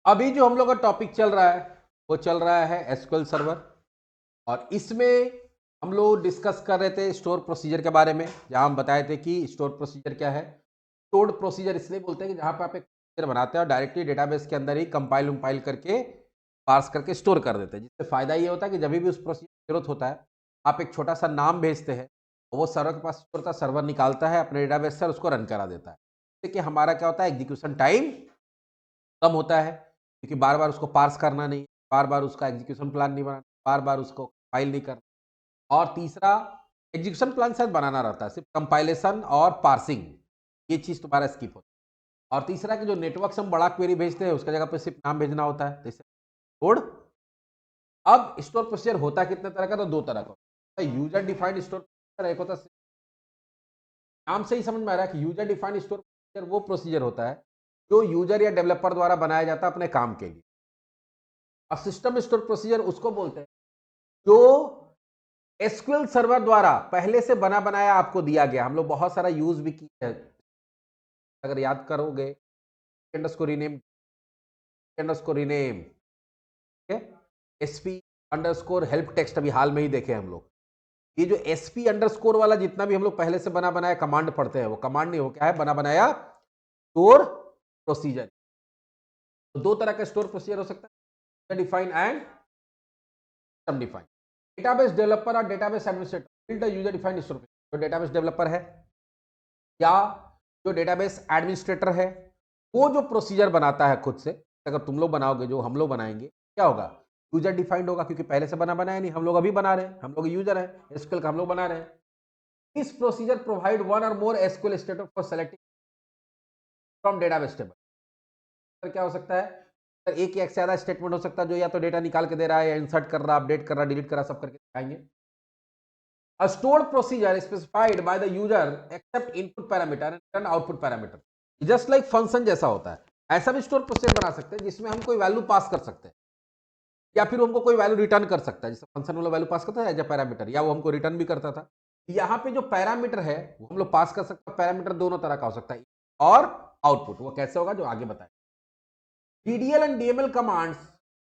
अभी जो हम लोग का टॉपिक चल रहा है वो चल रहा है एसक्यूएल सर्वर। और इसमें हम लोग डिस्कस कर रहे थे स्टोर प्रोसीजर के बारे में, जहां हम बताए थे कि स्टोर प्रोसीजर क्या है। स्टोर्ड प्रोसीजर इसलिए बोलते हैं कि जहां पर आप एक प्रोसीजर बनाते हैं और डायरेक्टली डेटाबेस के अंदर ही कंपाइल उम्पाइल करके पार्स करके स्टोर कर देते हैं, जिससे फायदा ये होता है कि जब भी उस प्रोसीजर की जरूरत होता है आप एक छोटा सा नाम भेजते हैं और वो सर्वर के पास स्टोर होता है, सर्वर निकालता है अपने डेटाबेस से और उसको रन करा देता है। जैसे कि हमारा क्या होता है, एग्जीक्यूशन टाइम कम होता है, क्योंकि बार-बार उसको पार्स करना नहीं, बार-बार उसका एग्जीक्यूशन प्लान नहीं बनाना, बार-बार उसको कंपाइल नहीं करना। और तीसरा, एग्जीक्यूशन प्लान शायद बनाना रहता है, सिर्फ कंपाइलेशन और पार्सिंग ये चीज़ तुम्हारा स्किप होता है। और तीसरा कि जो नेटवर्क से हम बड़ा क्वेरी भेजते हैं उसका जगह पे सिर्फ नाम भेजना होता है, तो इससे कोड। अब स्टोर प्रोसीजर होता है कितने तरह का, तो 2 तरह का होता है। यूजर डिफाइंड स्टोर प्रोसीजर, एक होता है, नाम से ही समझ में आ रहा है कि यूजर डिफाइंड स्टोर प्रोसीजर वो प्रोसीजर होता है जो यूजर या डेवलपर द्वारा बनाया जाता है अपने काम के लिए। और सिस्टम स्टोर प्रोसीजर उसको बोलते हैं जो एसक्यूएल सर्वर द्वारा पहले से बना बनाया आपको दिया गया। हम लोग बहुत सारा यूज भी किया है, अगर याद करोगे, underscore rename, underscore rename, SP underscore help text अभी हाल में ही देखे हम लोग। ये जो एसपी अंडरस्कोर वाला जितना भी हम लोग पहले से बना बनाया कमांड पढ़ते हैं, वो कमांड नहीं हो, क्या है, बना बनाया स्टोर प्रोसीजर। तो 2 तरह का स्टोर प्रोसीजर हो सकता है, define and system define. Database developer और database administrator build user defined store procedure. जो डेटाबेस डेवलपर है या जो डेटाबेस एडमिनिस्ट्रेटर है, वो जो प्रोसीजर बनाता है खुद से, अगर तुम लोग बनाओगे, जो हम लोग बनाएंगे, क्या होगा, यूजर डिफाइंड होगा, क्योंकि पहले से बना बनाया नहीं, हम लोग अभी बना रहे हैं, हम लोग यूजर है, एसक्यूएल का हम लोग बना रहे हैं। इस प्रोसीजर प्रोवाइड वन और more SQL statement for selecting from database table. Sir क्या हो सकता है, सर एक या एक से ज्यादा स्टेटमेंट हो सकता है जो या तो डेटा निकाल के दे रहा है, या इंसर्ट कर रहा, अपडेट कर रहा, डिलीट कर रहा, सब करके दिखाएंगे। A stored procedure is specified by the user except input parameter and output parameter. Just like function जैसा होता है, ऐसा भी स्टोर प्रोसीजर बना सकते हैं जिसमें हम कोई वैल्यू पास कर सकते हैं, या फिर हमको कोई वैल्यू रिटर्न कर सकता है, जैसे फंक्शन वाला वैल्यू पास करता है एज ए पैरामीटर, या वो हमको रिटर्न भी करता था। यहाँ पे जो पैरामीटर है वो हम लोग पास कर सकते हैं। पैरामीटर दोनों तरह का हो सकता है, और आउटपुट वो कैसे होगा जो आगे बताए। DDL and DML commands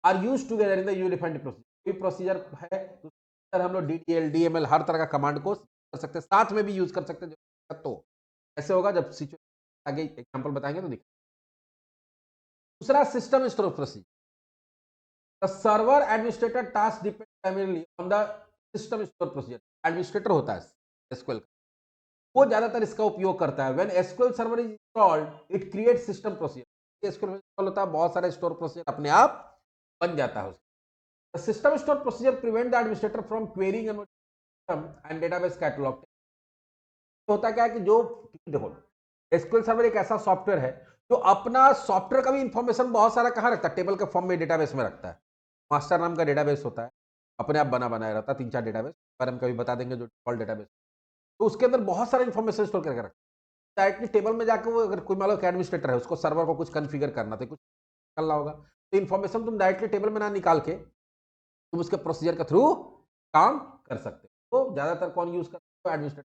are used together in the user defined procedure. कोई प्रोसीजर है तो सर हम लोग DDL DML हर तरह का कमांड को कर सकते हैं, साथ में भी यूज कर सकते हैं। तो ऐसे होगा जब सिचुएशन आगे एग्जांपल बताएंगे तो दिखेगा। दूसरा, system store procedure. The server administrator task depend primarily on the system store procedure. Administrator होता है एसक्यूएल का, वो ज्यादातर इसका उपयोग करता है। When SQL server is installed it create system procedure. SQL install होता है, बहुत सारे स्टोर प्रोसीजर अपने आप बन जाता है। The system store procedure prevent the administrator from querying and database catalog। होता क्या है कि जो, देखो, एसक्यूएल सर्वर एक ऐसा सॉफ्टवेयर है जो अपना सॉफ्टवेयर का भी इंफॉर्मेशन बहुत सारा कहाँ रखता है, टेबल के फॉर्म में डेटाबेस में रखता है। मास्टर नाम का डेटाबेस होता है, अपने आप बना बनाया रहता है, 3-4 डेटाबेस पर हम कभी बता देंगे, जो डिफॉल्ट डेटाबेस, तो उसके अंदर बहुत सारा इंफॉर्मेशन स्टोर करके रखता है। डायरेक्टली टेबल में जाकर वो, अगर कोई मान लो एडमिनिस्ट्रेटर है, उसको सर्वर को कुछ कन्फिगर करना था, कुछ करना होगा, तो इन्फॉर्मेशन तुम डायरेक्टली टेबल में ना निकाल के तुम उसके प्रोसीजर के थ्रू काम कर सकते हो। तो ज्यादातर कौन यूज करते हो, administrator.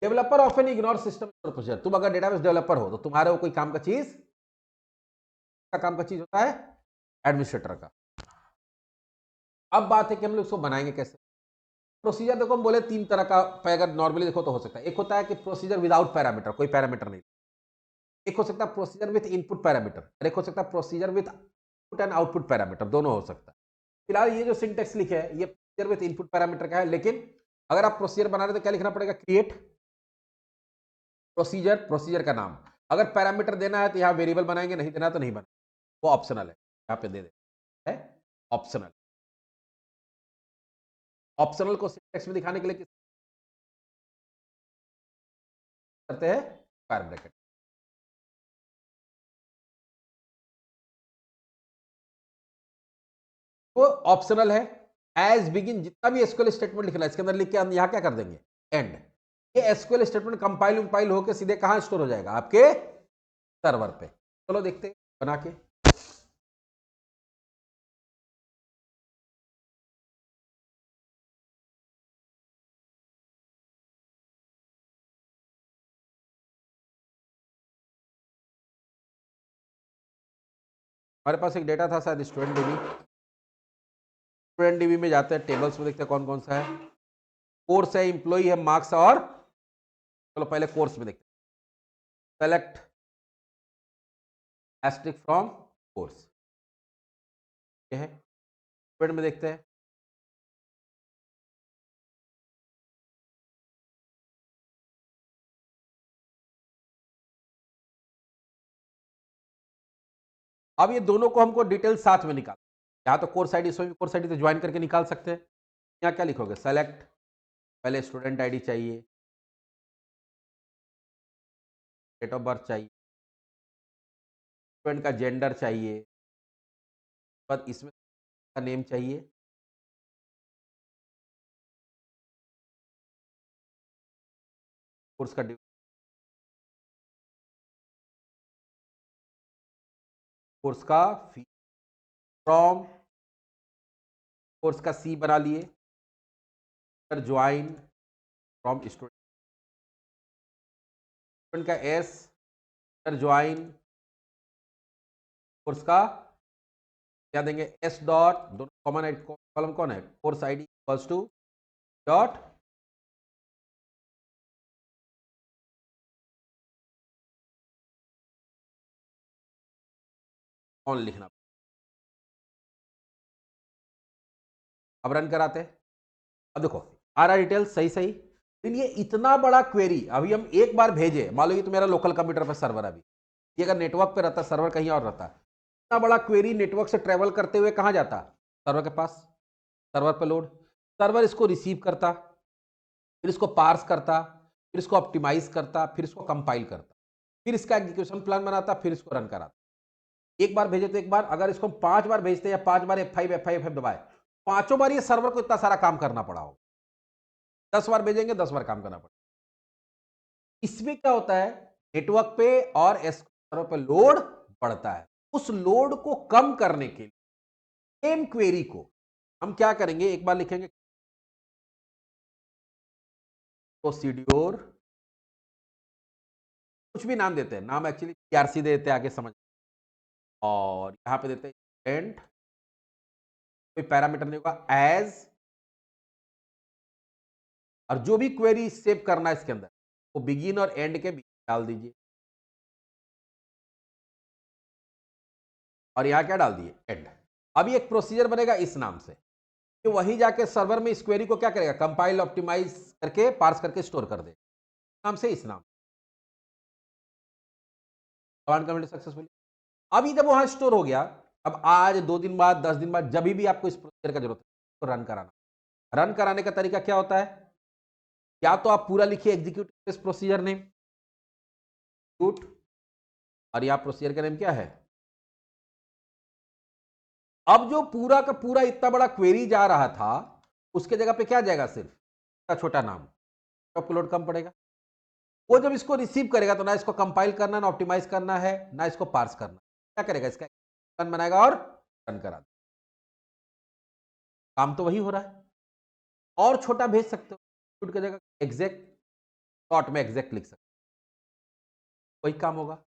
Developer often ignore system procedure. तुम अगर डेटाबेस डेवलपर हो तो तुम्हारे वो कोई काम का चीज, काम का चीज होता है एडमिनिस्ट्रेटर का। अब बात है कि हम लोग इसको बनाएंगे कैसे। प्रोसीजर देखो, हम बोले 3 तरह का, अगर नॉर्मली देखो तो हो सकता है, एक होता है कि प्रोसीजर विदाउट पैरामीटर, कोई पैरामीटर नहीं। एक हो सकता है प्रोसीजर विथ इनपुट पैरामीटर, और एक हो सकता है procedure with input and output parameter, दोनों हो सकता है। फिलहाल ये जो सिंटेक्स लिखे है ये प्रोसीजर विथ इनपुट पैरामीटर का है, लेकिन अगर आप प्रोसीजर बना रहे तो क्या लिखना पड़ेगा, क्रिएट प्रोसीजर, प्रोसीजर का नाम। अगर पैरामीटर देना है तो यहाँ वेरिएबल बनाएंगे, नहीं देना तो नहीं बना, वो ऑप्शनल है, यहाँ पे दे दे है ऑप्शनल। ऑप्शनल को सिंटेक्स में दिखाने के लिए किस करते हैं, स्क्वायर ब्रैकेट। वो ऑप्शनल है। एज बिगिन, जितना भी एसक्यूएल स्टेटमेंट लिखना है इसके अंदर लिख के हम यहाँ क्या कर देंगे, एंड। ये एसक्यूएल स्टेटमेंट कंपाइल उम्पाइल होकर सीधे कहाँ स्टोर हो जाएगा, आपके सर्वर पे। चलो देखते हैं बना के। हमारे पास एक डेटा था शायद स्टूडेंट डीबी। स्टूडेंट डीबी में जाते हैं, टेबल्स में देखते हैं कौन कौन सा है। कोर्स है, इंप्लॉई है, मार्क्स और चलो पहले कोर्स में देखते हैं। सेलेक्ट एस्ट्रिक फ्रॉम कोर्स, ये है। स्टूडेंट में देखते हैं, अब ये दोनों को हमको डिटेल साथ में निकाल, यहाँ तो कोर्स आईडी, इसमें भी कोर्स आईडी तो ज्वाइन करके निकाल सकते हैं। यहाँ क्या लिखोगे, सेलेक्ट, पहले स्टूडेंट आईडी चाहिए, डेट ऑफ बर्थ चाहिए, स्टूडेंट का जेंडर चाहिए, बाद इसमें का नेम चाहिए, कोर्स का कोर्स का फी, फ्रॉम कोर्स का सी बना लिए, ज्वाइन फ्रॉम स्टूडेंट का एस, ज्वाइन कोर्स का क्या देंगे, एस डॉट, दोनों कॉमन कॉलम कौन है, course ID equals to dot on लिखना। अब रन कराते हैं। अब देखो आ रहा डिटेल सही सही, लेकिन ये इतना बड़ा क्वेरी अभी हम एक बार भेजे, मान लो ये तो मेरा लोकल कंप्यूटर पर सर्वर, अभी ये अगर नेटवर्क पे रहता, सर्वर कहीं और रहता, इतना बड़ा क्वेरी नेटवर्क से ट्रेवल करते हुए कहां जाता, सर्वर के पास, सर्वर पे लोड, सर्वर इसको रिसीव करता, फिर इसको पार्स करता, फिर इसको ऑप्टिमाइज करता, फिर इसको कंपाइल करता, फिर इसका एग्जीक्यूशन प्लान बनाता, फिर इसको रन कराता। एक बार भेजे तो एक बार, अगर इसको 5 बार भेजते या 5 बार F5 F5 F5 दबाए, 5 बार ये सर्वर को इतना सारा काम करना पड़ा होगा। 10 बार भेजेंगे 10 बार काम करना पड़ेगा। इसमें क्या होता है, नेटवर्क पे और सर्वर पे लोड बढ़ता है। उस लोड को कम करने के लिए सेम क्वेरी को हम क्या करेंगे, एक बार लिखेंगे प्रोसीड्योर, कुछ भी नाम देते हैं, नाम एक्चुअली पीआरसी देते हैं आगे समझ, और यहां पे देते हैं एंड, कोई पैरामीटर नहीं होगा, एज, और जो भी क्वेरी सेव करना है इसके अंदर वो बिगिन और एंड के बीच डाल दीजिए, और यहां क्या डाल दिए, एंड। अभी एक प्रोसीजर बनेगा इस नाम से, कि वही जाके सर्वर में इस क्वेरी को क्या करेगा, कंपाइल ऑप्टिमाइज करके पार्स करके स्टोर कर दे, नाम से इस नाम, कमांड कमिट सक्सेसफुली। अभी जब वहां स्टोर हो गया, अब आज 2 दिन बाद 10 दिन बाद जब भी आपको इस प्रोसीजर का जरूरत है तो रन कराना। रन कराने का तरीका क्या होता है, या तो आप पूरा लिखिए एग्जीक्यूट दिस प्रोसीजर नेम, और यहां प्रोसीजर का नेम क्या है। अब जो पूरा का पूरा इतना बड़ा क्वेरी जा रहा था, उसके जगह पे क्या जाएगा, सिर्फ छोटा नाम, आपको लोड कम पड़ेगा। वो जब इसको रिसीव करेगा तो ना इसको कंपाइल करना, ना ऑप्टिमाइज करना है, ना इसको पार्स करना, क्या करेगा, इसका रन बनाएगा और रन करा देगा। काम तो वही हो रहा है, और छोटा भेज सकते हो, की जगह एग्जैक्ट डॉट में एग्जैक्ट लिख सकते, वही काम होगा।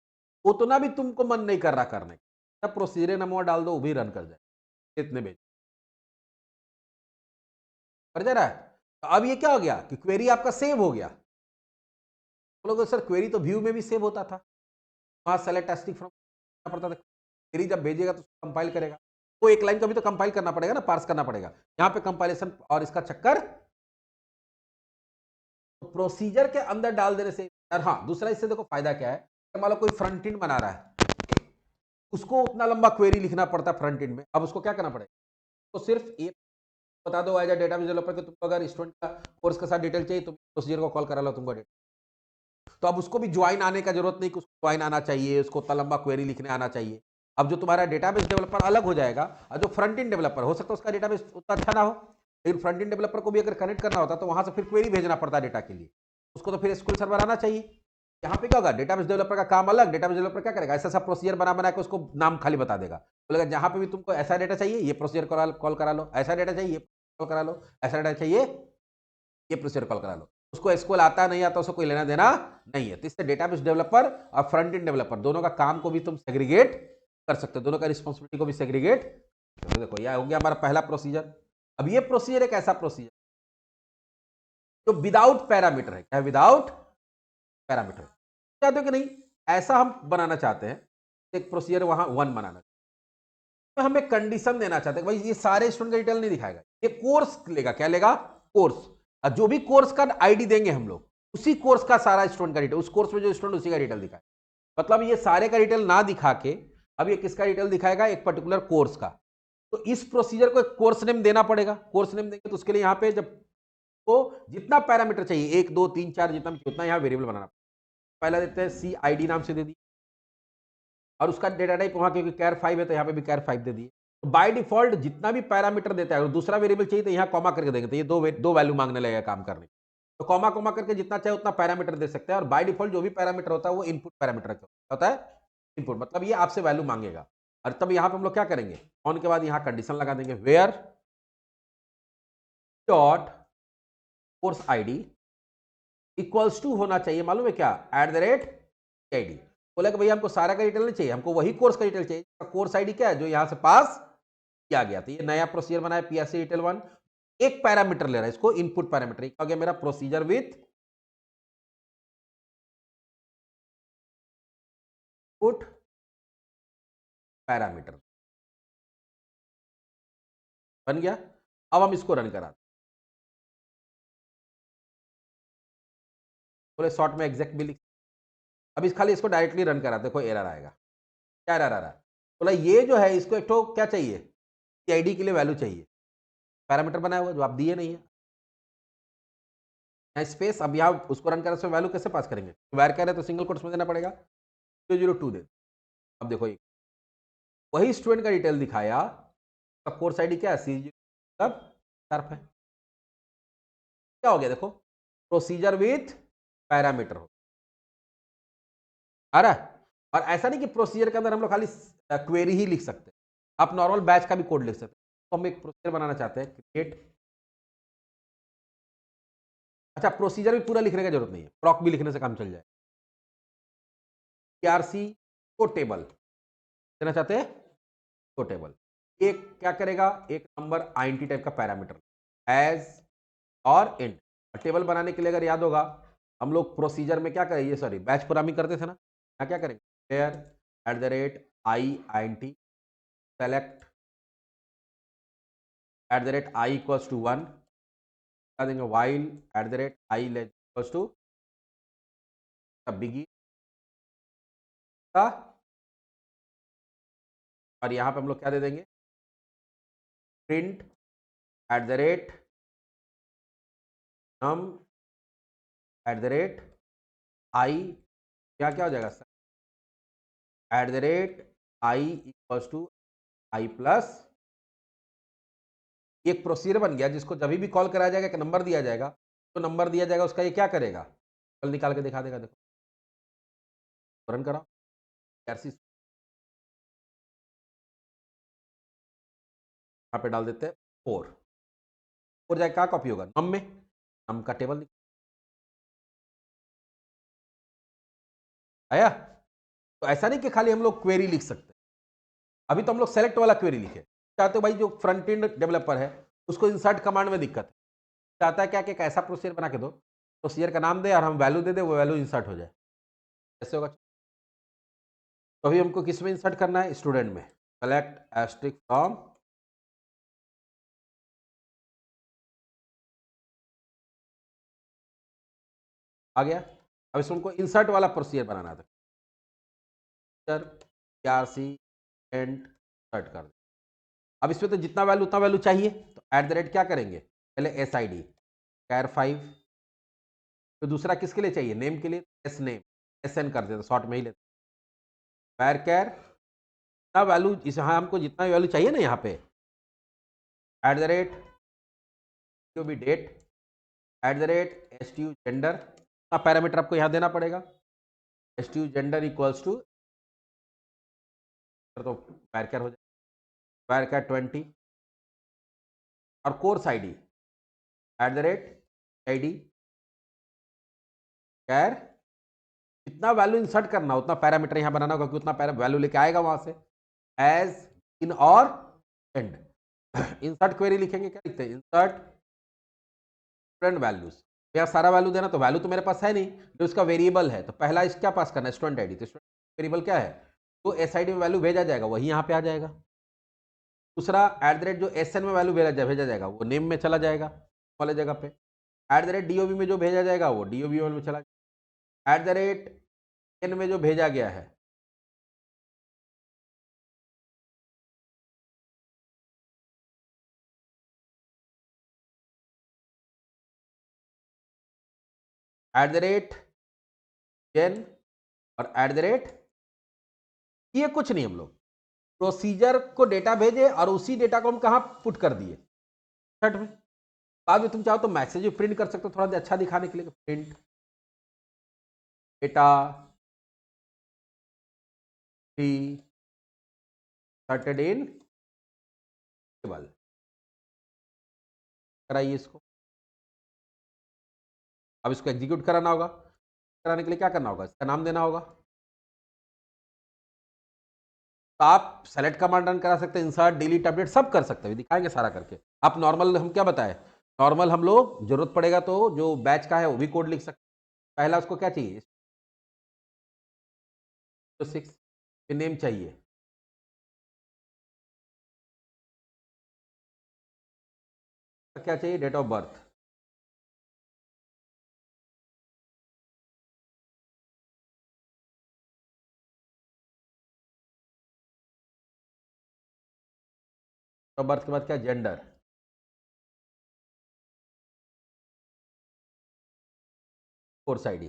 उतना भी तुमको मन नहीं कर रहा करने का, प्रोसीजर नंबर डाल दो, वो भी रन कर जाए, इतने भेज कर जा रहा है। तो अब ये क्या हो गया कि क्वेरी आपका सेव हो गया। बोलोगे सर क्वेरी तो व्यू में भी सेव होता था, वहां सेलेक्ट एस्ट्रिक फ्रॉम पड़ता था, क्वेरी जब भेजेगा तो कंपाइल करेगा, वो एक लाइन का भी तो कंपाइल करना पड़ेगा ना, पार्स करना पड़ेगा, यहाँ पे कंपाइलेशन और इसका चक्कर, तो प्रोसीजर के अंदर डाल देने से। और हाँ, दूसरा इससे देखो फायदा क्या है, मान लो कोई फ्रंट एंड बना रहा है, उसको उतना लंबा क्वेरी लिखना पड़ता है फ्रंट एंड में, अब उसको क्या करना पड़ेगा, तो सिर्फ एक बता दो एज ए डेटाबेस डेवलपर कि तुमको अगर स्टूडेंट का कोर्स के साथ डिटेल चाहिए तो प्रोसीजर को कॉल करा लो तुमको डेटा, तो अब उसको भी ज्वाइन आने का जरूरत नहीं कि उसको ज्वाइन आना चाहिए, उसको उतना लंबा क्वेरी लिखने आना चाहिए। अब जो तुम्हारा डेटाबेस डेवलपर अलग हो जाएगा, और जो फ्रंट एंड डेवलपर हो सकता है उसका डेटाबेस उतना अच्छा ना हो, लेकिन फ्रंट एंड डेवलपर को भी अगर कनेक्ट करना होता तो वहां से फिर क्वेरी भेजना पड़ता है डेटा के लिए, उसको तो फिर एसक्यूएल सर्वर आना चाहिए। यहाँ पे क्या होगा, डेटाबेस डेवलपर का काम अलग, डेटाबेस डेवलपर क्या करेगा, ऐसा प्रोसीजर बना के उसको नाम खाली बता देगा, बोलेगा जहां पे भी तुमको ऐसा डेटा चाहिए ये प्रोसीजर कॉल करा लो, ऐसा डेटा चाहिए कॉल करा लो, ऐसा डेटा चाहिए ये प्रोसीजर कॉल करा लो। उसको एसक्यूएल आता नहीं आता उसको कोई लेना देना नहीं है। तो इससे डेटाबेस डेवलपर और फ्रंट एंड डेवलपर दोनों का काम को भी तुम सेग्रीगेट कर सकते हैं, दोनों का रिस्पॉन्सिबिलिटी को भी सेग्रीगेट। तो देखो यह हो गया हमारा पहला प्रोसीजर। अब ये प्रोसीजर एक ऐसा प्रोसीजर जो विदाउट पैरामीटर है। क्या विदाउट पैरामीटर? चाहते हो कि नहीं, ऐसा हम बनाना चाहते हैं, एक प्रोसीजर वहां 1 बनाना, तो हम एक कंडीशन देना चाहते हैं भाई ये सारे स्टूडेंट का डिटेल नहीं दिखाएगा, ये कोर्स लेगा। क्या लेगा? कोर्स। और जो भी कोर्स का आईडी देंगे हम लोग, उसी कोर्स का सारा स्टूडेंट का डिटेल, उस कोर्स में जो स्टूडेंट उसी का डिटेल दिखाए। मतलब ये सारे का डिटेल ना दिखा के अब ये किसका डिटेल दिखाएगा? एक पर्टिकुलर कोर्स का। तो इस प्रोसीजर को एक कोर्स नेम देना पड़ेगा। कोर्स नेम देंगे तो उसके लिए यहां पे जब तो जितना पैरामीटर चाहिए 1 2 3 4 जितना भी उतना यहां वेरिएबल बनाना। पहला देते हैं सी आई डी नाम से दे दी, और उसका डेटा टाइप वहां क्योंकि कैर 5 है तो यहां पे भी कैर 5 दे दिए। तो बाय डिफॉल्ट जितना भी पैरामीटर देता है, और दूसरा वेरिएबल चाहिए तो यहां कॉमा करके देंगे, तो ये दो वैल्यू मांगने लगेगा काम करने। तो कॉमा कॉमा करके जितना चाहे उतना पैरामीटर दे सकते हैं, और बाय डिफॉल्ट जो भी पैरामीटर होता है वो इनपुट पैरामीटर होता है। इनपुट मतलब ये आपसे वैल्यू मांगेगा। और तब यहां पे हम लोग क्या करेंगे? ऑन के बाद यहां कंडीशन लगा देंगे, where dot course ID equals to होना चाहिए, मालूम है क्या? @id। बोला कि भैया हमको सारा का डिटेल नहीं चाहिए, हमको वही कोर्स का डिटेल चाहिए। कोर्स आईडी क्या है? जो यहां से पास किया गया। तो ये नया प्रोसीजर बनाया पीआरसी डिटेल 1, एक पैरामीटर ले रहा है, इसको इनपुट पैरामीटर। क्या हो गया मेरा? प्रोसीजर विथ पुट पैरामीटर बन गया। अब हम इसको रन कराते, बोले शॉर्ट में एग्जैक्ट भी लिख। अब इस खाली इसको डायरेक्टली रन कराते, देखो एरर आएगा। क्या एरर आ रहा है? बोला ये जो है इसको एक तो क्या चाहिए? आईडी के लिए वैल्यू चाहिए, पैरामीटर बनाया हुआ जो आप दिए नहीं है स्पेस। अब यहाँ उसको रन करने से वैल्यू कैसे पास करेंगे? वैर कह रहे तो सिंगल कोट्स में देना पड़ेगा, 002 दे। अब देखो ये वही स्टूडेंट का डिटेल दिखाया, कोर्स आईडी क्या है? सी मतलब शार्प है। क्या हो गया देखो? प्रोसीजर विथ पैरामीटर हो आ रहा है। और ऐसा नहीं कि प्रोसीजर के अंदर हम लोग खाली क्वेरी ही लिख सकते हैं, आप नॉर्मल बैच का भी कोड लिख सकते हैं। तो हम एक प्रोसीजर बनाना चाहते हैं, क्रिएट। अच्छा, प्रोसीजर भी पूरा लिखने की जरूरत नहीं है, प्रॉक भी लिखने से काम चल जाए। पीआरसी को टेबल देना चाहते हैं, को टेबल एक क्या करेगा? एक नंबर आईएनटी टाइप का पैरामीटर एज और इंट। टेबल बनाने के लिए अगर याद होगा हम लोग प्रोसीजर में क्या करें, ये सॉरी बैच प्रोग्रामिंग करते थे ना, क्या करेंगे? Where @i_int select @i equals to 1 बता देंगे, वाइल @i इक्वल्स टू बिगी का, और यहां पे हम लोग क्या दे देंगे? प्रिंट @num @i क्या क्या हो जाएगा sir? @i equals to i plus. एक प्रोसीजर बन गया जिसको जब भी कॉल कराया जाएगा, एक नंबर दिया जाएगा, तो नंबर दिया जाएगा उसका ये क्या करेगा? कल निकाल के दिखा देगा। देखो रन कराओ आरसी, यहाँ पे डाल देते हैं 4। 4 जाए क्या कॉपी होगा? नम में, नम का टेबल आया। तो ऐसा नहीं कि खाली हम लोग क्वेरी लिख सकते हैं, अभी तो हम लोग सेलेक्ट वाला क्वेरी लिखे। चाहते हो भाई जो फ्रंट एंड डेवलपर है उसको इंसर्ट कमांड में दिक्कत है, चाहता है क्या कि एक ऐसा प्रोसीजर बना के दो, प्रोसीजर का नाम दे और हम वैल्यू दे दे, वो वैल्यू इंसर्ट हो जाए। कैसे होगा? तो अभी हमको किस में इंसर्ट करना है? स्टूडेंट में। सेलेक्ट एस्ट्रिक फ्रॉम आ गया। अब इसमें हमको इंसर्ट वाला प्रोसीजर बनाना था, आरसी एंड सर्ट कर दे। अब इसमें तो जितना वैल्यू उतना वैल्यू चाहिए, तो क्या करेंगे? पहले एस आई डी कैर 5, तो दूसरा किसके लिए चाहिए? नेम के लिए, एस नेम एस एन कर देते, शॉर्ट में ही लेते। पैर कैर जितना वैल्यू इस, हाँ हमको जितना वैल्यू चाहिए ना यहाँ पे, जो भी डेट STU जेंडर, पैरामीटर आपको यहाँ देना पड़ेगा। STU जेंडर इक्वल्स टू, तो पैर कैर हो जाए, पैर कैर 20, और कोर्स आईडी @id कैर जितना वैल्यू इंसर्ट करना उतना पैरामीटर यहाँ बनाना होगा, कि उतना वैल्यू लेके आएगा वहां से। एज, इन और एंड। इंसर्ट क्वेरी लिखेंगे, क्या लिखते हैं, इंसर्ट स्टूडेंट वैल्यूज। यहाँ सारा वैल्यू देना, तो वैल्यू तो मेरे पास है नहीं, जो इसका वेरिएबल है, तो पहला इस क्या पास करना है, स्टूडेंट आईडी। तो स्टूडेंट वेरिएबल क्या है, तो एस आई डी में वैल्यू भेजा जाएगा, वही यहाँ पे आ जाएगा। दूसरा एट द रेट जो एस एन में वैल्यू भेजा जाएगा वो नेम में चला जाएगा वाले जगह पे। एट द रेट डीओबी में जो भेजा जाएगा वो डीओबी में चला जाएगा। एट द रेट एन में जो भेजा गया है, एट द रेट जेन, और एट द रेट, ये कुछ नहीं, हम लोग प्रोसीजर को डेटा भेजे और उसी डेटा को हम कहाँ पुट कर दिए, छठ में। बाद में तुम चाहो तो मैसेज भी प्रिंट कर सकते हो, थोड़ा अच्छा दिखाने के लिए, प्रिंट डेटा सर्टेड इन टेबल, कराइए इसको। अब इसको एग्जीक्यूट कराना होगा, कराने के लिए क्या करना होगा, इसका नाम देना होगा। तो आप सेलेक्ट कमांड रन करा सकते हैं, इंसर्ट, डिलीट, अपडेट सब कर सकते हैं, दिखाएंगे सारा करके। आप नॉर्मल, हम क्या बताएं, नॉर्मल हम लोग जरूरत पड़ेगा तो जो बैच का है वो भी कोड लिख सकते हैं। पहला उसको क्या चाहिए, 6 नेम चाहिए, क्या चाहिए, date of birth. Date of birth के बाद क्या, जेंडर, कोर्स आईडी।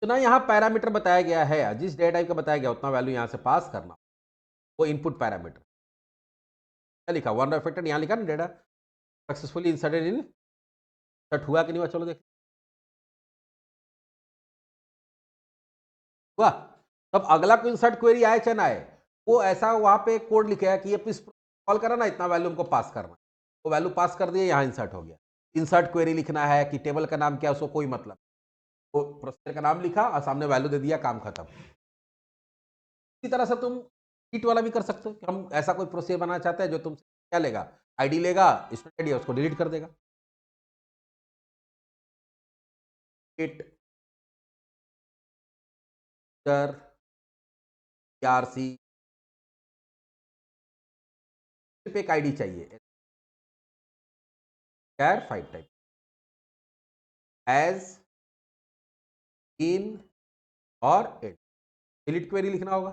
तो ना यहाँ पैरामीटर बताया गया है, जिस डेटा टाइप का बताया गया उतना वैल्यू यहाँ से पास करना, वो इनपुट पैरामीटर। क्या लिखा, वन अफेक्टेड, यहाँ लिखा ना, data successfully inserted in, set हुआ कि नहीं हुआ, चलो देख। हुआ। तब अगला कोई इंसर्ट क्वेरी आए चाहे ना आए, वो ऐसा वहां पे कोड लिखेगा कि ये इस कॉल करा ना, इतना वैल्यू हमको पास करना, वो वैल्यू पास कर दिए, यहाँ इंसर्ट हो गया। इंसर्ट क्वेरी लिखना है कि टेबल का नाम क्या है, उसको कोई मतलब, वो प्रोसीजर का नाम लिखा और सामने वैल्यू दे दिया, काम खत्म। इसी तरह से तुम डिलीट वाला भी कर सकते हो, कि हम ऐसा कोई प्रोसीजर बनाना चाहते हैं जो तुमसे क्या लेगा, आईडी लेगा, स्टूडेंट आईडी, उसको डिलीट कर देगा। इट आरसी एक आईडी चाहिए, कैर 5 टाइप, एज, इन और एड। डिलीट क्वेरी लिखना होगा,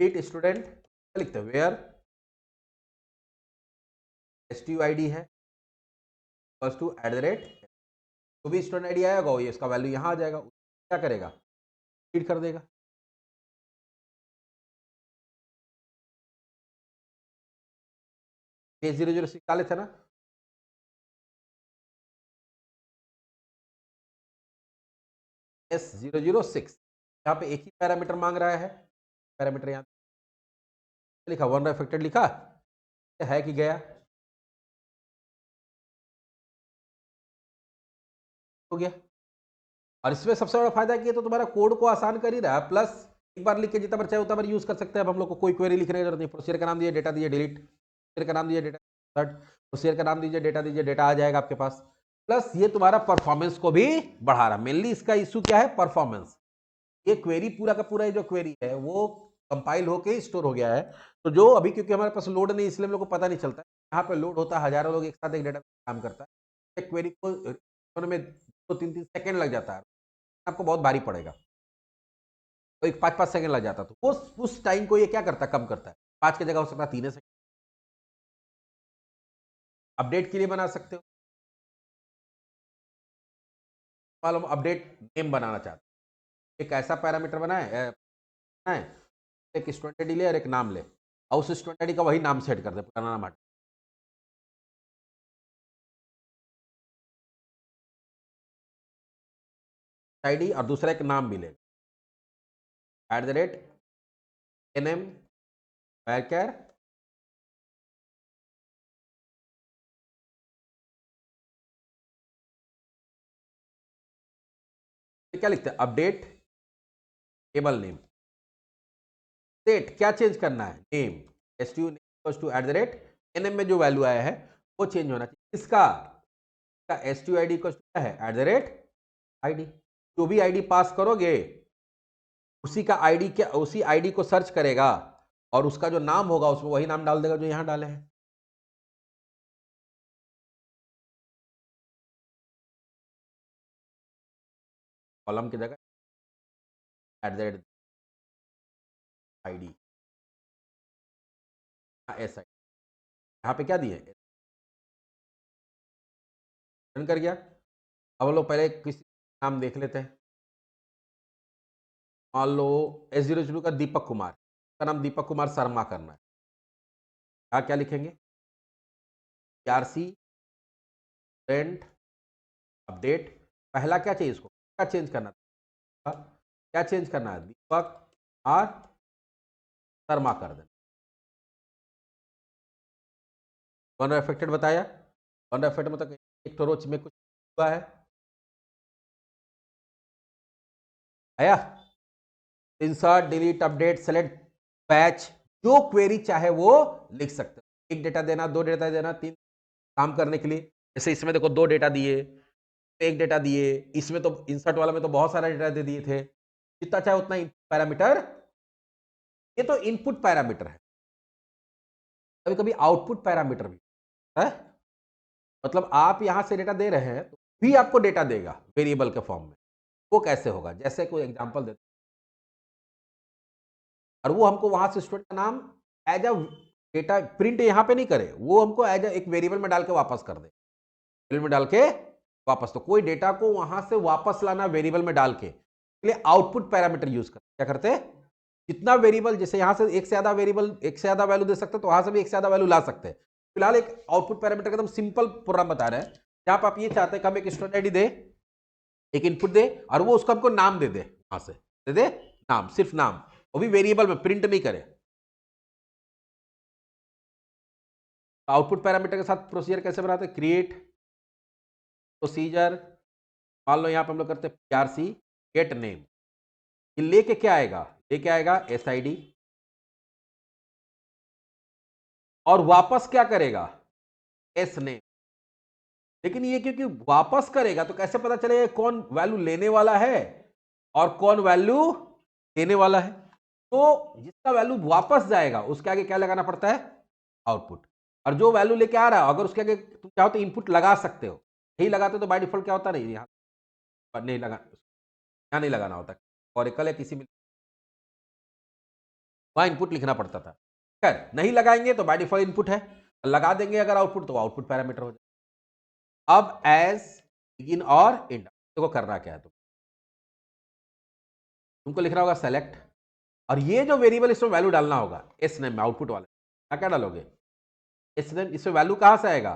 डिलीट स्टूडेंट लिखते हैं, where S T U I D है plus two at the rate, तो भी स्टूडेंट आईडी आएगा, ये इसका वैल्यू यहाँ आ जाएगा, क्या करेगा, डिलीट कर देगा। S006 डाले थे ना, S006, यहाँ पे एक ही पैरामीटर मांग रहा है, पैरामीटर यहाँ लिखा, वन अफेक्टेड लिखा है कि गया, हो गया। और इसमें सबसे बड़ा फायदा क्या है, तो तुम्हारा कोड को आसान कर ही रहा है, प्लस एक बार लिख के जितना बार चाहे उतना बार यूज कर सकते हैं। अब हम लोग को कोई क्वेरी लिखने की जरूरत नहीं, प्रोसीजर का नाम दिए, डेटा दिए, डिलीट, प्रोसीजर का नाम दिए, डेटा सर्ट, प्रोसीजर का नाम दीजिए, डेटा दीजिए, डेटा आ जाएगा आपके पास। प्लस ये तुम्हारा परफॉर्मेंस को भी बढ़ा रहा है, मेनली इसका इशू क्या है, परफॉर्मेंस। ये क्वेरी पूरा का पूरा जो क्वेरी है वो कंपाइल होके स्टोर हो गया है, तो जो अभी क्योंकि हमारे पास लोड नहीं, इसलिए हम लोग को पता नहीं चलता, यहाँ पे लोड होता है, हजारों लोग एक साथ एक डेटा काम करता है, क्वेरी को होने में 2-3 सेकंड लग जाता है, आपको बहुत भारी पड़ेगा, तो एक 5-5 सेकंड लग जाता, तो उस टाइम को ये क्या करता है, कम करता है, 5 की जगह हो सकता है 3 सेकंड। अपडेट के लिए बना सकते हो, हम अपडेट नेम बनाना चाहते हैं, एक ऐसा पैरामीटर बनाए, एक स्टूडेंट आईडी ले और एक नाम ले, और उस स्टूडेंट आईडी का वही नाम सेट कर दे, पुराना नाम हटा, आईडी और दूसरा एक नाम भी ले, at the rate N M वैकर क्या लिखते हैं, अपडेट टेबल नेम। सेट क्या चेंज करना है, name, STU name to at the rate NM में जो वैल्यू आया है वो चेंज होना चाहिए। इसका एसटीयू आईडी क्या है, एट द रेट आईडी। जो भी आईडी पास करोगे उसी का आईडी, क्या उसी आईडी को सर्च करेगा और उसका जो नाम होगा उसमें वही नाम डाल देगा जो यहां डाले हैं। कॉलम की जगह eight the rate ID, S I, यहाँ पे क्या दिए, रन कर गया। अब हम लोग पहले किसी नाम देख लेते हैं। मान लो S002 का दीपक कुमार, का नाम दीपक कुमार शर्मा करना है। क्या लिखेंगे, आरसी प्रिंट अपडेट। पहला क्या चाहिए, इसको क्या चेंज करना था, क्या चेंज करना है, दीपक आर शर्मा कर देना। कौन अफेक्टेड बताया, कौन अफेक्टेड मतलब एक तो रोच में कुछ हुआ है, आया। Insert delete update select patch, जो क्वेरी चाहे वो लिख सकते हो। एक डेटा देना, दो डेटा देना, तीन काम करने के लिए। जैसे इसमें देखो दो डेटा दिए, एक डेटा दिए, इसमें तो इंसर्ट वाला में तो बहुत सारा डेटा दे दिए थे, जितना चाहे उतना पैरामीटर। ये तो इनपुट पैरामीटर है, कभी कभी आउटपुट पैरामीटर भी है। मतलब आप यहां से डेटा दे रहे हैं तो भी आपको डेटा देगा वेरिएबल के फॉर्म में। वो कैसे होगा, जैसे कोई एग्जांपल देते, और वो हमको वहां से स्टूडेंट का नाम एज अ डेटा प्रिंट यहां पे नहीं करे, वो हमको एज एक वेरिएबल में डाल के वापस कर दे, वेरिएबल में डाल के वापस। तो कोई डेटा को वहां से वापस लाना वेरिएबल में डाल के लिए आउटपुट पैरामीटर यूज करते, क्या करते हैं, जितना वेरिएबल, जैसे यहां से एक से ज्यादा वेरिएबल, एक से ज्यादा वैल्यू दे सकते हैं, तो वहां से भी एक से ज्यादा वैल्यू ला सकते हैं। फिलहाल एक आउटपुट पैरामीटर का एकदम सिंपल प्रोग्राम बता रहे हैं, जहां पर आप ये चाहते हैं कि हम एक स्टूडेंट आईडी दे, एक इनपुट दे, और वो उसको हमको नाम दे दे, वहां से दे दे नाम, सिर्फ नाम, वो भी वेरिएबल में, प्रिंट नहीं करे। आउटपुट पैरामीटर के साथ प्रोसीजर कैसे बनाते हैं, क्रिएट प्रोसीजर, मान लो यहां पर हम लोग करते हैं PRC गेट नेम। ये लेके क्या आएगा, लेके आएगा SID, और वापस क्या करेगा, एस नेम। लेकिन ये क्योंकि वापस करेगा तो कैसे पता चलेगा कौन वैल्यू लेने वाला है और कौन वैल्यू देने वाला है। तो जिसका वैल्यू वापस जाएगा उसके आगे क्या लगाना पड़ता है, आउटपुट। और जो वैल्यू लेके आ रहा है अगर उसके आगे तुम चाहो तो इनपुट लगा सकते हो, यही लगाते तो बाय डिफॉल्ट क्या होता, नहीं यहाँ नहीं लगा, यहाँ नहीं लगाना होता, ऑरेकल या किसी में वहां इनपुट लिखना पड़ता था। खैर नहीं लगाएंगे तो बाय डिफॉल्ट इनपुट है, लगा देंगे अगर आउटपुट तो आउटपुट पैरामीटर हो जाए। अब एज बिगिन और एंड, देखो करना क्या है, तुमको लिखना होगा सेलेक्ट, और ये जो वेरिएबल इसमें वैल्यू डालना होगा एस नेम में, आउटपुट वाले क्या डालोगे, एस नेम। इसमें वैल्यू कहां से आएगा,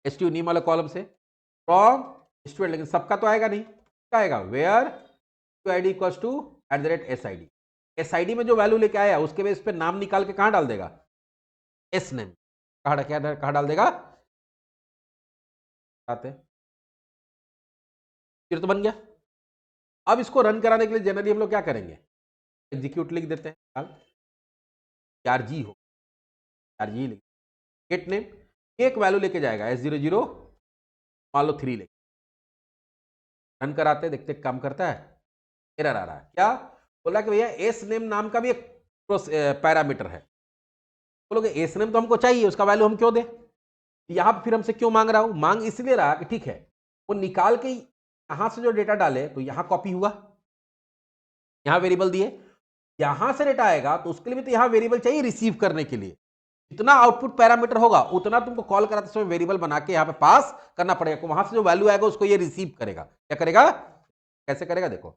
एसटीयू नेम वाले कॉलम से, फ्रॉम स्टूडेंट, लेकिन सबका तो आएगा नहीं, क्या आएगा, where ID equals to at the rate SID। SID में जो वैल्यू लेके आया उसके बेस पे नाम निकाल के कहां डाल देगा, एस नेम, कहां डाल देगा, आते फिर तो बन गया। अब इसको रन कराने के लिए जनरली हम लोग क्या करेंगे, एग्जीक्यूट लिख देते हैं, RG हो, RG लिख, गेट नेम, एक वैल्यू लेके जाएगा S00, मान लो 3 लेके, रन कराते देखते काम करता है, एरर आ रहा है, क्या बोला कि भैया एस नेम नाम का भी एक पैरामीटर है। बोलोगे एस नेम तो हमको चाहिए, उसका वैल्यू हम क्यों दें, यहां फिर हमसे क्यों मांग रहा हूं, मांग इसलिए रहा कि ठीक है वो निकाल के यहां से जो डेटा डाले तो यहां कॉपी हुआ, यहां वेरिएबल दिए, यहां से डेटा आएगा तो उसके लिए भी तो यहां वेरिएबल चाहिए रिसीव करने के लिए। जितना आउटपुट पैरामीटर होगा उतना तुमको कॉल कराते समय वेरिएबल बना के यहां पे पास करना पड़ेगा, वहां से जो वैल्यू आएगा उसको ये रिसीव करेगा। क्या करेगा, कैसे करेगा, देखो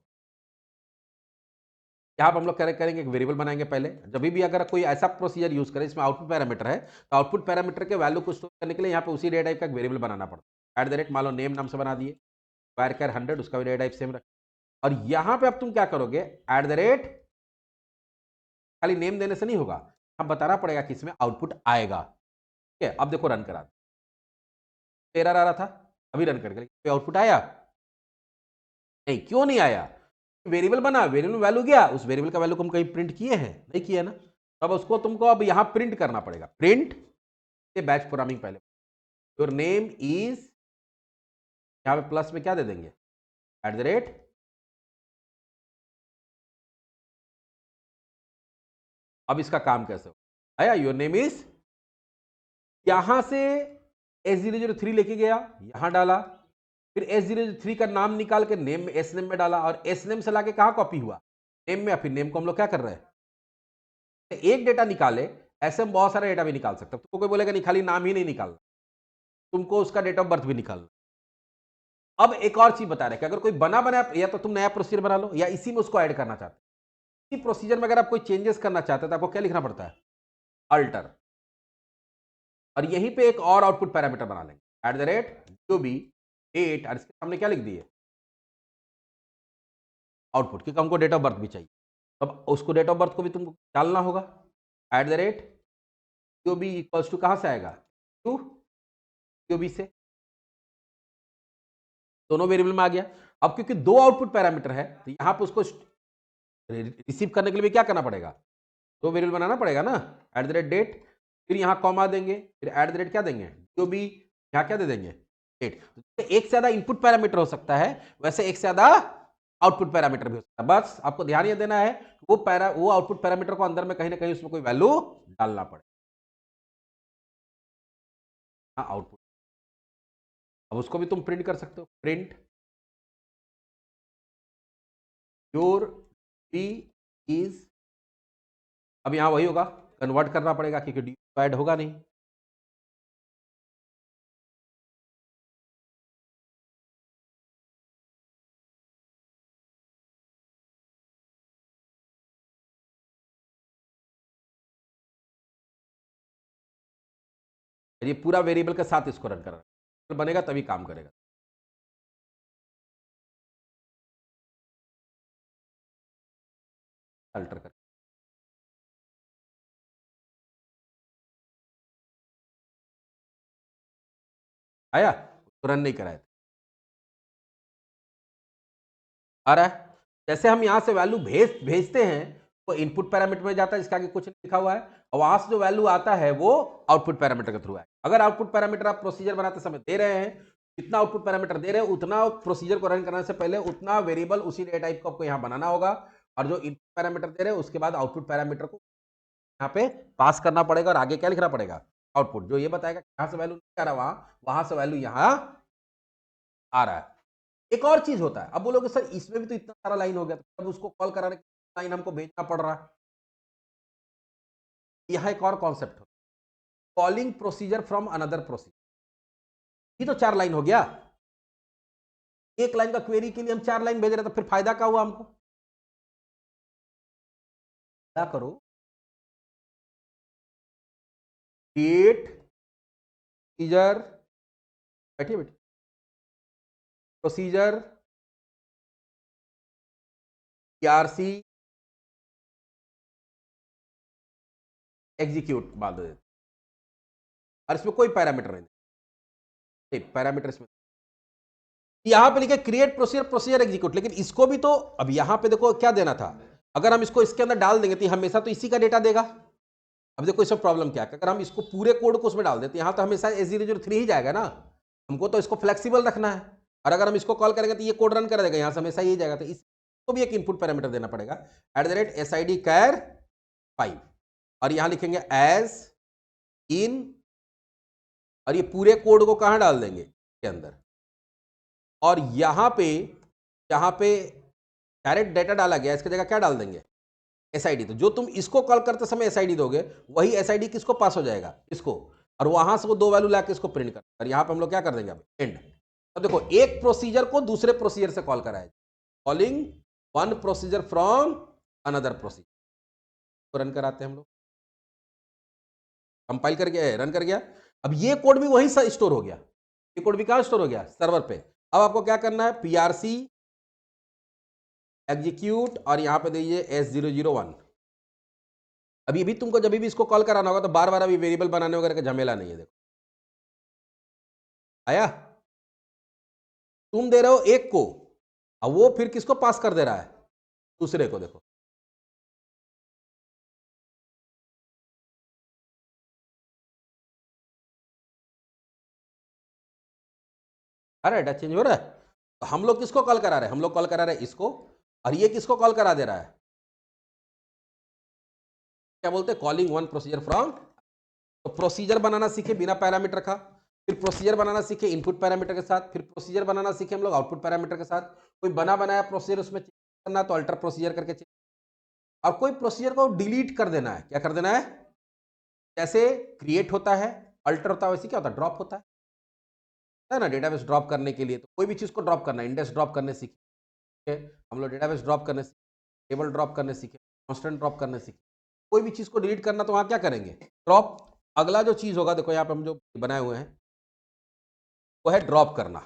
यहां पर हम लोग करेंगे एक वेरिएबल बनाएंगे पहले। जब भी अगर कोई ऐसा प्रोसीजर यूज करे इसमें आउटपुट पैरामीटर है तो आउटपुट पैरामीटर के वैल्यू को स्टोर करने के लिए यहाँ पे उसी डेटा टाइप का वेरिएबल बनाना पड़ता है। एट द रेट मान लो नेम नाम से बना दिए, वायर 100, उसका भी डेटा टाइप सेम रख, और यहां पे अब तुम क्या करोगे, एट द रेट, खाली नेम देने से नहीं होगा, अब बताना पड़ेगा कि इसमें आउटपुट आएगा। ठीक है, अब देखो रन करा, एरर आ रहा था, अभी रन करके आउटपुट आया, नहीं, क्यों नहीं आया? वेरिएबल बना, वेरिएबल में वैल्यू गया, उस वेरिएबल का वैल्यू को हम कहीं प्रिंट किए हैं? नहीं किया ना। तो अब उसको तुमको अब यहां प्रिंट करना पड़ेगा। प्रिंट बैच प्रोग्रामिंग पहले, योर नेम इज, यहां पे प्लस में क्या दे देंगे, @ अब इसका काम कैसे हो आया, योर नेम इज, यहां से S003 लेके गया, यहां डाला, फिर S003 का नाम निकाल के नेम में, एस नेम में डाला, और एस नेम से लाके कहां कॉपी हुआ, नेम में। फिर नेम को हम लोग क्या कर रहे हैं, एक डेटा निकाले, ऐसे हम बहुत सारा डेटा भी निकाल सकते हैं। तुमको कोई बोलेगा नहीं खाली नाम ही नहीं निकालना, तुमको उसका डेट ऑफ बर्थ भी निकालना। अब एक और चीज बता रहे कि अगर कोई बना बनाया, या तो तुम नया प्रोसीजर बना लो, या इसी में उसको ऐड करना चाहते हो। इसी प्रोसीजर में अगर आप कोई चेंजेस करना चाहते हो तो आपको क्या लिखना पड़ता है, अल्टर, और यहीं पे एक और आउटपुट पैरामीटर बना लेंगे, जो भी डेट, और इसके सामने क्या लिख दिए, आउटपुट, क्योंकि हमको डेट ऑफ बर्थ भी चाहिए। अब उसको डेट ऑफ बर्थ को भी तुमको डालना होगा, जो भी इक्वल्स टू कहां से आएगा, टू जो भी से, दोनों वेरिएबल में आ गया। अब क्योंकि दो आउटपुट पैरामीटर है, तो यहां पे उसको रिसीव करने के लिए भी क्या करना पड़ेगा, दो वेरिएबल बनाना पड़ेगा ना, डेट, फिर यहां कॉमा देंगे, फिर क्या देंगे, जो भी, यहां क्या दे देंगे, डेट। एक से ज्यादा इनपुट पैरामीटर हो सकता है, वैसे एक से ज्यादा आउटपुट पैरामीटर भी हो सकता है। बस आपको ध्यान यह देना है वो आउटपुट पैरामीटर को अंदर में कहीं ना कहीं उसमें कोई वैल्यू डालना पड़े, आउटपुट। अब उसको भी तुम प्रिंट कर सकते हो, प्रिंट योर डी इज, अब यहां वही होगा, कन्वर्ट करना पड़ेगा क्योंकि डी ऐड होगा नहीं। ये पूरा वेरिएबल के साथ इसको रन करना बनेगा, तभी काम करेगा। अल्टर कर आया, तो रन नहीं कराया, आ रहा है। जैसे हम यहां से वैल्यू भेजते हैं, वो इनपुट पैरामीटर में जाता है जिसका आगे कुछ नहीं लिखा हुआ है, और वहां से जो वैल्यू आता है वो आउटपुट पैरामीटर के थ्रू है। अगर आउटपुट पैरामीटर आप प्रोसीजर बनाते समय दे रहे हैं, जितना आउटपुट पैरामीटर दे रहे हैं उतना प्रोसीजर को रन करने से पहले उतना वेरिएबल उसी डेटा टाइप को आपको यहाँ बनाना होगा, और जो इनपुट पैरामीटर दे रहे हैं उसके बाद आउटपुट पैरामीटर को यहाँ पे पास करना पड़ेगा, और आगे क्या लिखना पड़ेगा, आउटपुट, जो ये बताएगा कहां से वैल्यू नहीं आ रहा, वहां से वैल्यू यहां आ रहा है। एक और चीज होता है, अब बोलोगे सर इसमें भी तो इतना सारा लाइन हो गया, तो अब उसको कॉल कराने के लाइन हमको भेजना पड़ रहा है। यहां एक और कॉन्सेप्ट हो, calling procedure from another procedure, ये तो 4 लाइन हो गया। एक लाइन का क्वेरी के लिए हम 4 लाइन भेज रहे, तो फिर फायदा क्या हुआ हमको, क्या करो, क्रिएट प्रोसीजर, बैठिए बैठिए, प्रोसीजर PRC एग्जीक्यूट बात दे, और इसमें कोई पैरामीटर नहीं, पैरामीटर इसमें यहां पे लिखे क्रिएट प्रोसीजर, प्रोसीजर एग्जीक्यूट, लेकिन इसको भी तो अब यहां पे देखो क्या देना था, अगर हम इसको इसके अंदर डाल देंगे तो हमेशा तो इसी का डेटा देगा। अब देखो इसमें प्रॉब्लम क्या है, अगर हम इसको पूरे कोड को उसमें डाल देते यहां तो हमेशा S003 ही जाएगा ना, हमको तो इसको फ्लेक्सिबल रखना है, और अगर हम इसको कॉल करेंगे तो ये कोड रन कर देगा, यहां से हमेशा यही जाएगा, तो इसको भी एक इनपुट पैरामीटर देना पड़ेगा, @SID_char5, और यहां लिखेंगे एज इन, और ये पूरे कोड को कहां डाल देंगे, के अंदर, और यहां पे डायरेक्ट डेटा डाला गया, इसकी जगह क्या डाल देंगे, SID। तो जो तुम इसको कॉल करते समय SID दोगे, वही SID किसको पास हो जाएगा, इसको, और वहां से वो 2 वैल्यू लाके इसको प्रिंट कर, और यहां पे हम लोग क्या कर देंगे, अब एंड। अब देखो एक प्रोसीजर को दूसरे प्रोसीजर से कॉल कराया, calling one procedure from another procedure, तो रन कराते हैं हम लोग, कंपाइल कर गया, रन कर गया। अब ये कोड भी वहीं से स्टोर हो गया, ये कोड भी कहां स्टोर हो गया, सर्वर पे। अब आपको क्या करना है, PRC एग्जीक्यूट, और यहां पे दीजिए S001। अभी भी तुमको जब भी इसको कॉल कराना होगा तो बार बार अभी वेरिएबल बनाने वगैरह का झमेला नहीं है। देखो आया, तुम दे रहे हो एक को, अब वो फिर किसको पास कर दे रहा है? दूसरे को। देखो अरे डाटा चेंज हो रहा है, तो हम लोग किसको कॉल करा रहे हैं? हम लोग कॉल करा रहे हैं इसको, और ये किसको कॉल करा दे रहा है? क्या बोलते हैं? Calling one procedure from. तो प्रोसीजर बनाना सीखे बिना पैरामीटर का, फिर प्रोसीजर बनाना सीखे इनपुट पैरामीटर के साथ, फिर प्रोसीजर बनाना सीखे हम लोग आउटपुट पैरामीटर के साथ। कोई बना बनाया प्रोसीजर उसमें चेंज करना तो अल्टर प्रोसीजर करके चेंज, और कोई प्रोसीजर को डिलीट कर देना है। क्या कर देना है? जैसे क्रिएट होता है, अल्टर होता है, वैसे क्या होता है? ड्रॉप होता है ना। डेटाबेस ड्रॉप करने के लिए तो कोई भी चीज को ड्रॉप करना है, इंडेक्स ड्रॉप करने सीखे हम लोग, डेटाबेस ड्रॉप करने सीखे, टेबल ड्रॉप करने सीखे, कॉन्स्टेंट ड्रॉप करने सीखे। कोई भी चीज को डिलीट करना तो वहां क्या करेंगे? ड्रॉप। अगला जो चीज होगा, देखो यहाँ पे हम जो बनाए हुए हैं वो है ड्रॉप करना।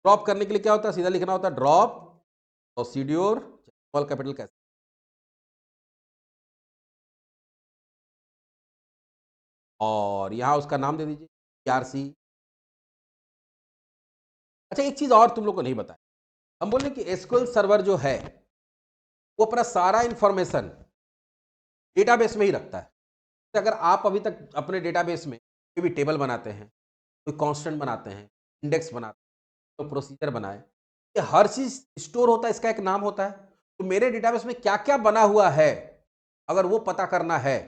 ड्रॉप करने के लिए क्या होता है? सीधा लिखना होता है ड्रॉप प्रोसीड्योर, स्मॉल कैपिटल कैसे, और यहां उसका नाम दे दीजिए PRC। अच्छा, एक चीज और तुम लोग को नहीं बताया, हम बोले कि एसक्यूएल सर्वर जो है वो अपना सारा इंफॉर्मेशन डेटाबेस में ही रखता है। तो अगर आप अभी तक अपने डेटाबेस में कोई भी टेबल बनाते हैं, कोई कांस्टेंट बनाते हैं, इंडेक्स बनाते हैं, तो प्रोसीजर बनाए, ये हर चीज स्टोर होता है, इसका एक नाम होता है। तो मेरे डेटाबेस में क्या क्या बना हुआ है, अगर वो पता करना है,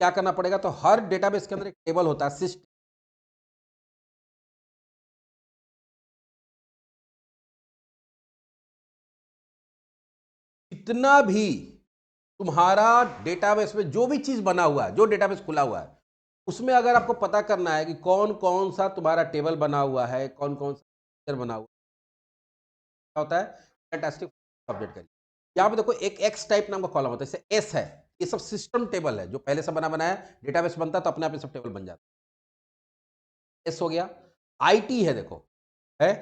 क्या करना पड़ेगा? तो हर डेटाबेस के अंदर एक टेबल होता है, सिस्टम। जितना भी तुम्हारा डेटाबेस में जो भी चीज बना हुआ है, जो डेटाबेस खुला हुआ है, उसमें अगर आपको पता करना है कि कौन कौन सा तुम्हारा टेबल बना हुआ है, कौन कौन सा फीचर बना हुआ है, क्या होता है? फैंटास्टिक अपडेट करिए। यहाँ पे देखो एक एक्स टाइप नाम का कॉलम होता है, जैसे एस है, ये सब सिस्टम टेबल है जो पहले से बना बनाया, डेटाबेस बनता तो अपने आप ये सब टेबल बन जाता। एस हो गया। आईटी है, देखो है,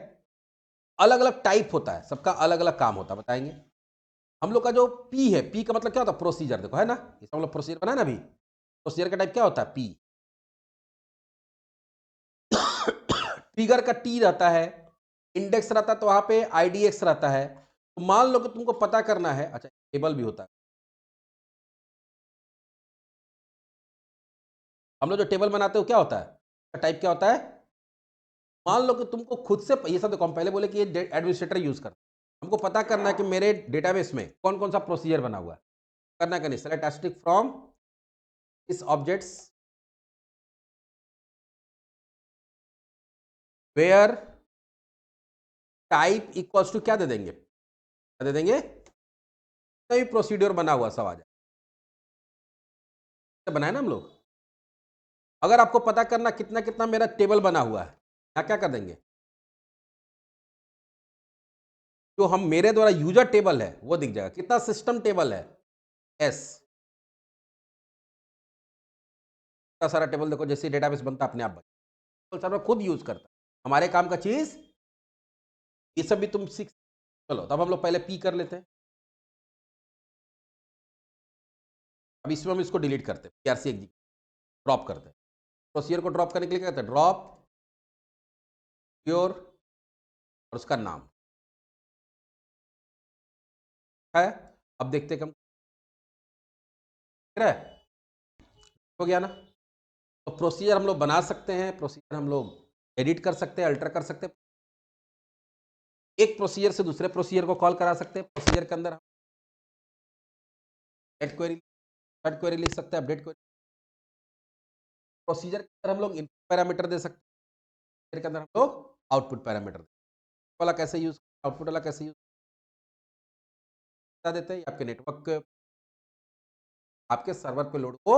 अलग अलग टाइप होता है, सबका अलग अलग काम होता है, बताएंगे हम लोग का। जो पी है, पी का मतलब क्या होता है? प्रोसीजर। देखो है ना, इस हम लोग प्रोसीजर बनाए ना अभी, प्रोसीजर का टाइप क्या होता है? पी। ट्रिगर का टी रहता है, इंडेक्स रहता है तो वहां पे आईडीएक्स रहता है। तो मान लो कि तुमको पता करना है, अच्छा टेबल भी होता है, हम लोग जो टेबल बनाते हो क्या होता है? टाइप क्या होता है? मान लो कि तुमको खुद से, ये सब देखो हम पहले बोले कि ये एडमिनिस्ट्रेटर यूज करता है, हमको पता करना है कि मेरे डेटाबेस में कौन कौन सा प्रोसीजर बना हुआ है। करना क्या? नहीं, select asterisk from sys objects where type equals to क्या दे देंगे? क्या दे देंगे? कोई प्रोसीड्योर बना हुआ सब आ जाए, बनाए ना हम लोग। अगर आपको पता करना कितना कितना मेरा टेबल बना हुआ है, क्या क्या कर देंगे? जो हम मेरे द्वारा यूजर टेबल है वो दिख जाएगा, कितना सिस्टम टेबल है एस। इतना सारा टेबल देखो, जैसे डेटाबेस बनता अपने आप बन, सर्वर खुद यूज करता है, हमारे काम का चीज ये सब भी तुम सीख। चलो तब हम लोग पहले पी कर लेते हैं, अब इसमें हम इसको डिलीट करते हैं, PRC ड्रॉप करते हैं। प्रोसीजर को ड्रॉप करने के लिए क्या कहते हैं? ड्रॉप प्योर और उसका नाम है। अब देखते हैं कम है, हो गया ना। तो प्रोसीजर हम लोग बना सकते हैं, प्रोसीजर हम लोग एडिट कर सकते हैं, अल्टर कर सकते हैं, एक प्रोसीजर से दूसरे प्रोसीजर को कॉल करा सकते हैं। प्रोसीजर के अंदर गेट क्वेरी, सेट क्वेरी लिख सकते हैं, अपडेट क्वेरी। प्रोसीजर के अंदर हम लोग इनपुट पैरामीटर दे सकते हैं, के अंदर हम लोग आउटपुट पैरामीटर वाला कैसे यूज, आउटपुट वाला कैसे यूज बता देते हैं। आपके नेटवर्क के, आपके सर्वर पे लोड को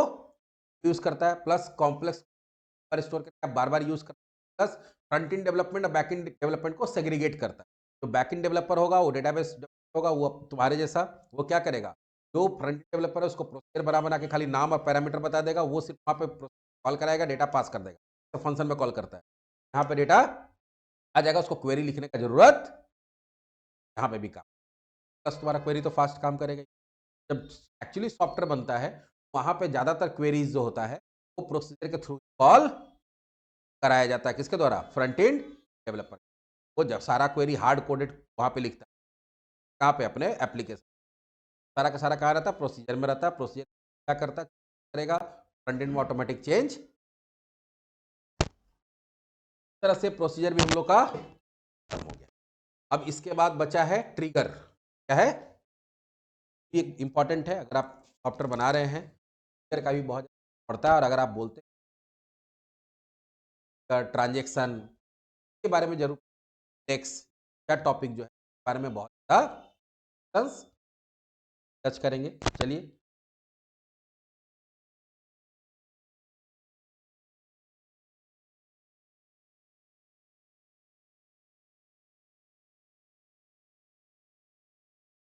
यूज करता है, प्लस कॉम्प्लेक्स पर स्टोर करके आप बार बार यूज करता है, प्लस फ्रंट इन डेवलपमेंट और बैक इन डेवलपमेंट को सेग्रीगेट करता है। जो बैक इन डेवलपर होगा वो डेटाबेस होगा, वो तुम्हारे जैसा, वो क्या करेगा? जो फ्रंट डेवलपर है उसको प्रोसीजर बना बना के खाली नाम और पैरामीटर बता देगा, वो सिर्फ वहाँ पे कॉल कराएगा, डेटा पास कर देगा, तो फंक्शन में कॉल करता है, यहाँ पे डेटा आ जाएगा, उसको क्वेरी लिखने का जरूरत यहाँ पे भी काम, प्लस तुम्हारा क्वेरी तो फास्ट काम करेगा। जब एक्चुअली सॉफ्टवेयर बनता है, वहाँ पे ज़्यादातर क्वेरीज जो होता है वो प्रोसीजर के थ्रू कॉल कराया जाता है, किसके द्वारा? Front end developer. वो जब सारा क्वेरी हार्ड कोडेड वहाँ पे लिखता है, कहाँ पे अपने एप्लीकेशन, सारा का सारा कहाँ रहता है, प्रोसीजर में रहता है। प्रोसीजर क्या करता है, करेगा फ्रंट एंड में ऑटोमेटिक चेंज। इस तरह से प्रोसीजर भी हम लोग का खत्म हो गया। अब इसके बाद बचा है ट्रिगर। क्या है, ये इंपॉर्टेंट है। अगर आप सॉफ्टवेयर बना रहे हैं, ट्रिगर का भी बहुत पड़ता है। और अगर आप बोलते हैं ट्रांजेक्शन के बारे में, जरूर टेक्स्ट या टॉपिक जो है बारे में बहुत ज़्यादा टच करेंगे। चलिए